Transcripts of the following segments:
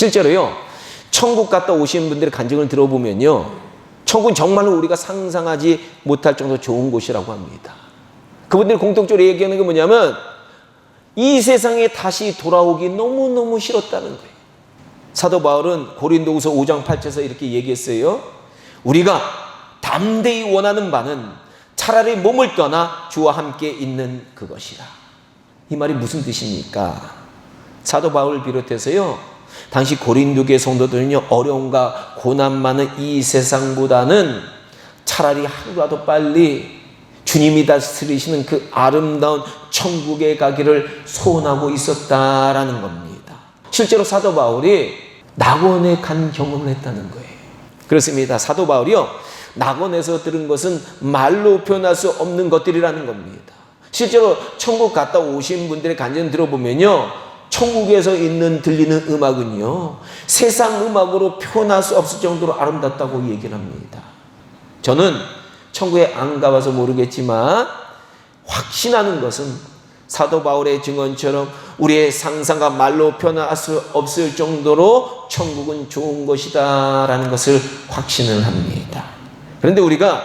실제로요, 천국 갔다 오신 분들의 간증을 들어보면요, 천국은 정말로 우리가 상상하지 못할 정도로 좋은 곳이라고 합니다. 그분들이 공통적으로 얘기하는 게 뭐냐면 이 세상에 다시 돌아오기 너무너무 싫었다는 거예요. 사도 바울은 고린도후서 5장 8절에서 이렇게 얘기했어요. 우리가 담대히 원하는 바는 차라리 몸을 떠나 주와 함께 있는 그것이라. 이 말이 무슨 뜻입니까? 사도 바울을 비롯해서요, 당시 고린도교의 성도들은요, 어려움과 고난 많은 이 세상보다는 차라리 하루라도 빨리 주님이 다스리시는 그 아름다운 천국에 가기를 소원하고 있었다라는 겁니다. 실제로 사도 바울이 낙원에 간 경험을 했다는 거예요. 그렇습니다. 사도 바울이요, 낙원에서 들은 것은 말로 표현할 수 없는 것들이라는 겁니다. 실제로 천국 갔다 오신 분들의 간증 들어보면요, 천국에서 들리는 음악은요, 세상 음악으로 표현할 수 없을 정도로 아름답다고 얘기를 합니다. 저는 천국에 안 가봐서 모르겠지만 확신하는 것은 사도 바울의 증언처럼 우리의 상상과 말로 표현할 수 없을 정도로 천국은 좋은 것이다라는 것을 확신을 합니다. 그런데 우리가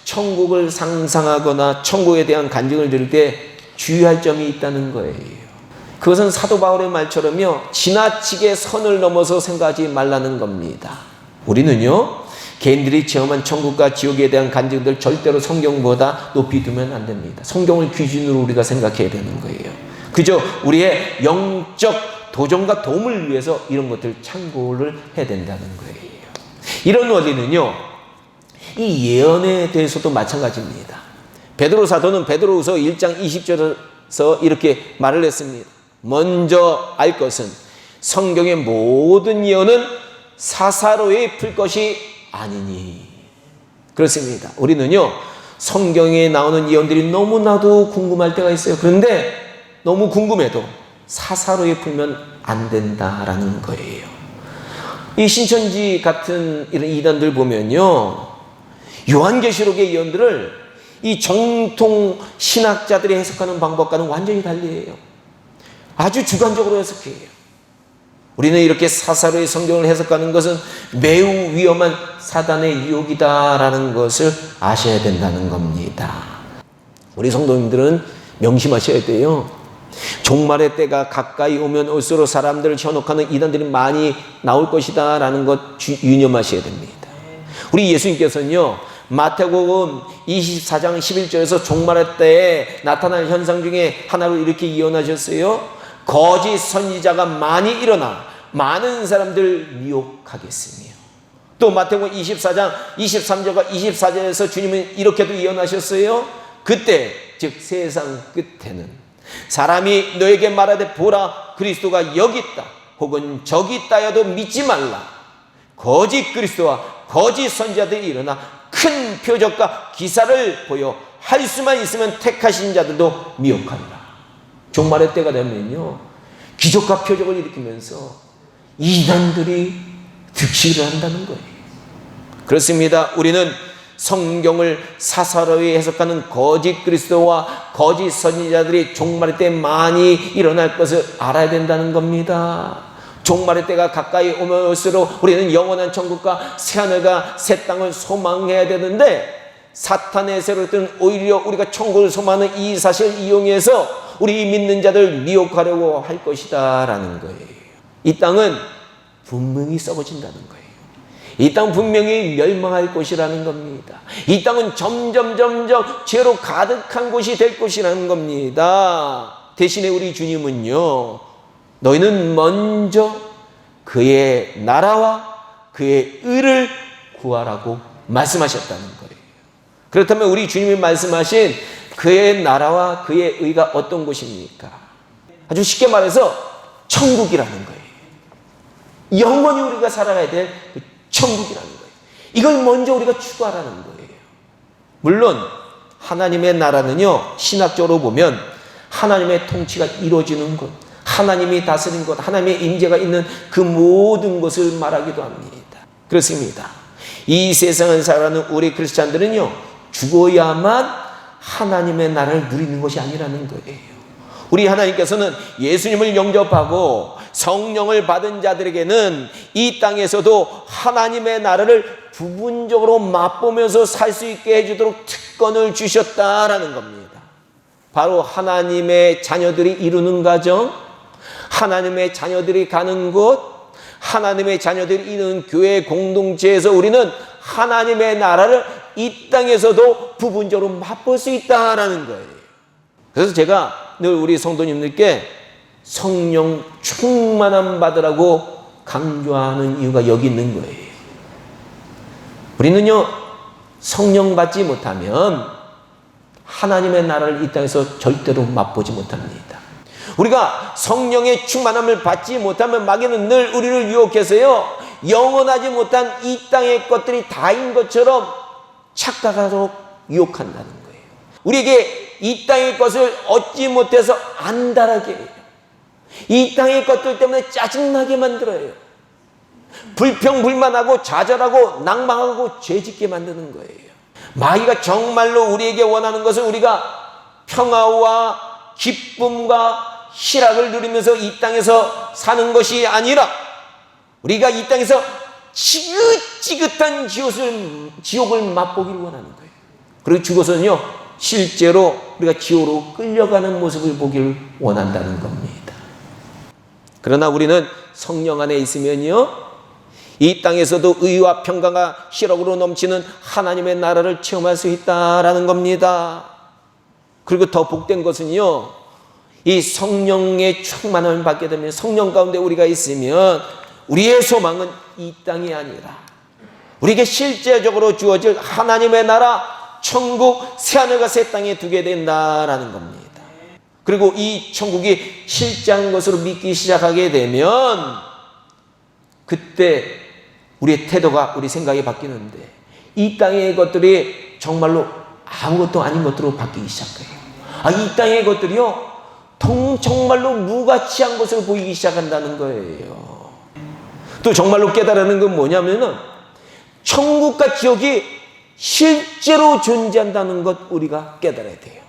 천국을 상상하거나 천국에 대한 간증을 들을 때 주의할 점이 있다는 거예요. 그것은 사도 바울의 말처럼요, 지나치게 선을 넘어서 생각하지 말라는 겁니다. 우리는요, 개인들이 체험한 천국과 지옥에 대한 간증들 절대로 성경보다 높이 두면 안 됩니다. 성경을 기준으로 우리가 생각해야 되는 거예요. 그저 우리의 영적 도전과 도움을 위해서 이런 것들 참고를 해야 된다는 거예요. 이런 원리는요, 이 예언에 대해서도 마찬가지입니다. 베드로 사도는 베드로후서 1장 20절에서 이렇게 말을 했습니다. 먼저 알 것은 성경의 모든 예언은 사사로이 풀 것이 아니니. 그렇습니다. 우리는요, 성경에 나오는 예언들이 너무나도 궁금할 때가 있어요. 그런데 너무 궁금해도 사사로이 풀면 안 된다라는 거예요. 이 신천지 같은 이런 이단들 보면요, 요한계시록의 예언들을 이 정통 신학자들이 해석하는 방법과는 완전히 달리해요. 아주 주관적으로 해석해요. 우리는 이렇게 사사로이 성경을 해석하는 것은 매우 위험한 사단의 유혹이다라는 것을 아셔야 된다는 겁니다. 우리 성도님들은 명심하셔야 돼요. 종말의 때가 가까이 오면 올수록 사람들을 현혹하는 이단들이 많이 나올 것이다 라는 것 유념하셔야 됩니다. 우리 예수님께서는요, 마태복음 24장 11절에서 종말의 때에 나타날 현상 중에 하나로 이렇게 예언하셨어요. 거짓 선지자가 많이 일어나 많은 사람들 미혹하겠으며, 또 마태복음 24장 23절과 24절에서 주님은 이렇게도 예언하셨어요. 그때, 즉 세상 끝에는 사람이 너에게 말하되 보라 그리스도가 여기 있다 혹은 저기 있다 하여도 믿지 말라. 거짓 그리스도와 거짓 선지자들이 일어나 큰 표적과 기사를 보여 할 수만 있으면 택하신 자들도 미혹하리라. 종말의 때가 되면요, 기적과 표적을 일으키면서 이단들이 득실을 한다는 거예요. 그렇습니다. 우리는 성경을 사사로이 해석하는 거짓 그리스도와 거짓 선지자들이 종말의 때 많이 일어날 것을 알아야 된다는 겁니다. 종말의 때가 가까이 오면 올수록 우리는 영원한 천국과 새하늘과 새 땅을 소망해야 되는데, 사탄의 세로 뜨는 오히려 우리가 천국을 소망하는 이 사실을 이용해서 우리 믿는 자들 미혹하려고 할 것이다 라는 거예요. 이 땅은 분명히 썩어진다는 거예요. 이 땅 분명히 멸망할 것이라는 겁니다. 이 땅은 점점 죄로 가득한 곳이 될 것이라는 겁니다. 대신에 우리 주님은요, 너희는 먼저 그의 나라와 그의 의를 구하라고 말씀하셨다는 거예요. 그렇다면 우리 주님이 말씀하신 그의 나라와 그의 의가 어떤 것입니까? 아주 쉽게 말해서 천국이라는 거예요. 영원히 우리가 살아가야 될 그 천국이라는 거예요. 이걸 먼저 우리가 추구하라는 거예요. 물론 하나님의 나라는요, 신학적으로 보면 하나님의 통치가 이루어지는 것, 하나님이 다스린 것, 하나님의 임재가 있는 그 모든 것을 말하기도 합니다. 그렇습니다. 이 세상을 살아가는 우리 크리스찬들은요, 죽어야만 하나님의 나라를 누리는 것이 아니라는 거예요. 우리 하나님께서는 예수님을 영접하고 성령을 받은 자들에게는 이 땅에서도 하나님의 나라를 부분적으로 맛보면서 살 수 있게 해주도록 특권을 주셨다라는 겁니다. 바로 하나님의 자녀들이 이루는 가정, 하나님의 자녀들이 가는 곳, 하나님의 자녀들이 이루는 교회 공동체에서 우리는 하나님의 나라를 이 땅에서도 부분적으로 맛볼 수 있다라는 거예요. 그래서 제가 늘 우리 성도님들께 성령 충만함 받으라고 강조하는 이유가 여기 있는 거예요. 우리는요, 성령 받지 못하면 하나님의 나라를 이 땅에서 절대로 맛보지 못합니다. 우리가 성령의 충만함을 받지 못하면 마귀는 늘 우리를 유혹해서요, 영원하지 못한 이 땅의 것들이 다인 것처럼 착각하도록 유혹한다는 거예요. 우리에게 이 땅의 것을 얻지 못해서 안달하게 해요. 이 땅의 것들 때문에 짜증나게 만들어요. 불평불만하고 좌절하고 낭망하고 죄짓게 만드는 거예요. 마귀가 정말로 우리에게 원하는 것은 우리가 평화와 기쁨과 희락을 누리면서 이 땅에서 사는 것이 아니라 우리가 이 땅에서 지긋지긋한 지옥을 맛보기를 원하는 거예요. 그리고 죽어서는요, 실제로 우리가 지옥으로 끌려가는 모습을 보기를 원한다는 겁니다. 그러나 우리는 성령 안에 있으면요, 이 땅에서도 의와 평강과 희락으로 넘치는 하나님의 나라를 체험할 수 있다라는 겁니다. 그리고 더 복된 것은요, 이 성령의 충만함을 받게 되면, 성령 가운데 우리가 있으면 우리의 소망은 이 땅이 아니라 우리에게 실제적으로 주어질 하나님의 나라, 천국, 새하늘과 새 땅에 두게 된다라는 겁니다. 그리고 이 천국이 실제한 것으로 믿기 시작하게 되면 그때 우리의 태도가, 우리 생각이 바뀌는데 이 땅의 것들이 정말로 아무것도 아닌 것으로 바뀌기 시작해요. 이 땅의 것들이요, 정말로 무가치한 것으로 보이기 시작한다는 거예요. 또 정말로 깨달는 건 뭐냐면은 천국과 지옥이 실제로 존재한다는 것 우리가 깨달아야 돼요.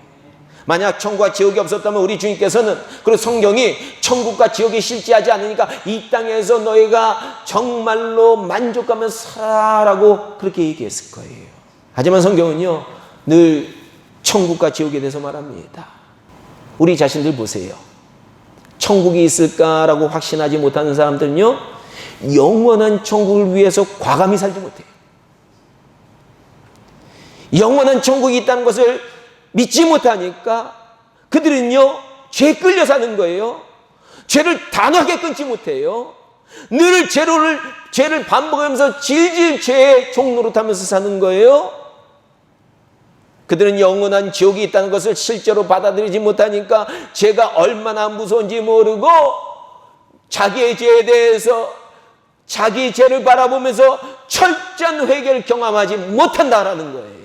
만약 천국과 지옥이 없었다면 우리 주님께서는, 그리고 성경이 천국과 지옥이 실제하지 않으니까 이 땅에서 너희가 정말로 만족하며 살아라고 그렇게 얘기했을 거예요. 하지만 성경은요, 늘 천국과 지옥에 대해서 말합니다. 우리 자신들 보세요. 천국이 있을까라고 확신하지 못하는 사람들은요, 영원한 천국을 위해서 과감히 살지 못해요. 영원한 천국이 있다는 것을 믿지 못하니까 그들은요, 죄에 끌려 사는 거예요. 죄를 단호하게 끊지 못해요. 늘 죄를 반복하면서 질질 죄의 종로로 타면서 사는 거예요. 그들은 영원한 지옥이 있다는 것을 실제로 받아들이지 못하니까 죄가 얼마나 무서운지 모르고 자기의 죄에 대해서, 자기 죄를 바라보면서 철저한 회개를 경험하지 못한다라는 거예요.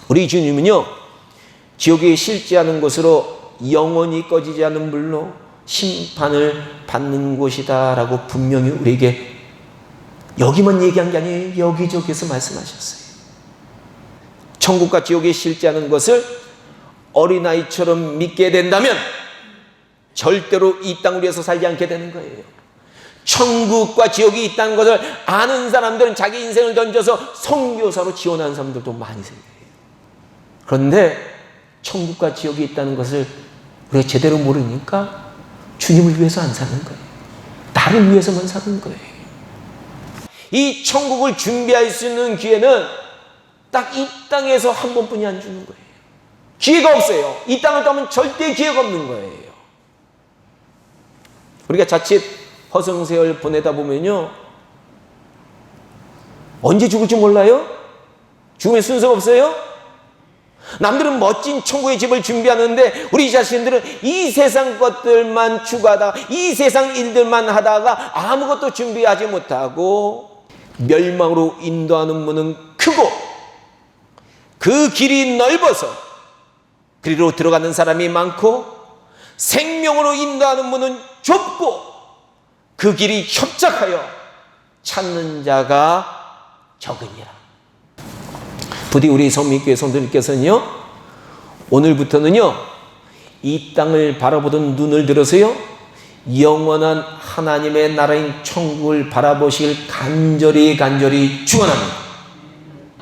우리 주님은요, 지옥이 실제하는 곳으로 영원히 꺼지지 않는 불로 심판을 받는 곳이다라고 분명히 우리에게 여기만 얘기한 게 아니에요. 여기저기서 말씀하셨어요. 천국과 지옥이 실제하는 것을 어린아이처럼 믿게 된다면 절대로 이 땅을 위해서 살지 않게 되는 거예요. 천국과 지옥이 있다는 것을 아는 사람들은 자기 인생을 던져서 선교사로 지원하는 사람들도 많이 생겨요. 그런데 천국과 지옥이 있다는 것을 우리가 제대로 모르니까 주님을 위해서 안 사는 거예요. 나를 위해서만 사는 거예요. 이 천국을 준비할 수 있는 기회는 딱 이 땅에서 한 번뿐이 안 주는 거예요. 기회가 없어요. 이 땅을 떠면 절대 기회가 없는 거예요. 우리가 자칫 허송세월 보내다 보면요, 언제 죽을지 몰라요? 죽음의 순서가 없어요? 남들은 멋진 천국의 집을 준비하는데 우리 자신들은 이 세상 것들만 추구하다가, 이 세상 일들만 하다가 아무것도 준비하지 못하고 멸망으로 인도하는 문은 크고 그 길이 넓어서 그리로 들어가는 사람이 많고, 생명으로 인도하는 문은 좁고 그 길이 협착하여 찾는 자가 적으니라. 부디 우리 성민교회 성도님께서는요, 오늘부터는요, 이 땅을 바라보던 눈을 들어서요, 영원한 하나님의 나라인 천국을 바라보시길 간절히 축원합니다.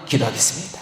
기도하겠습니다.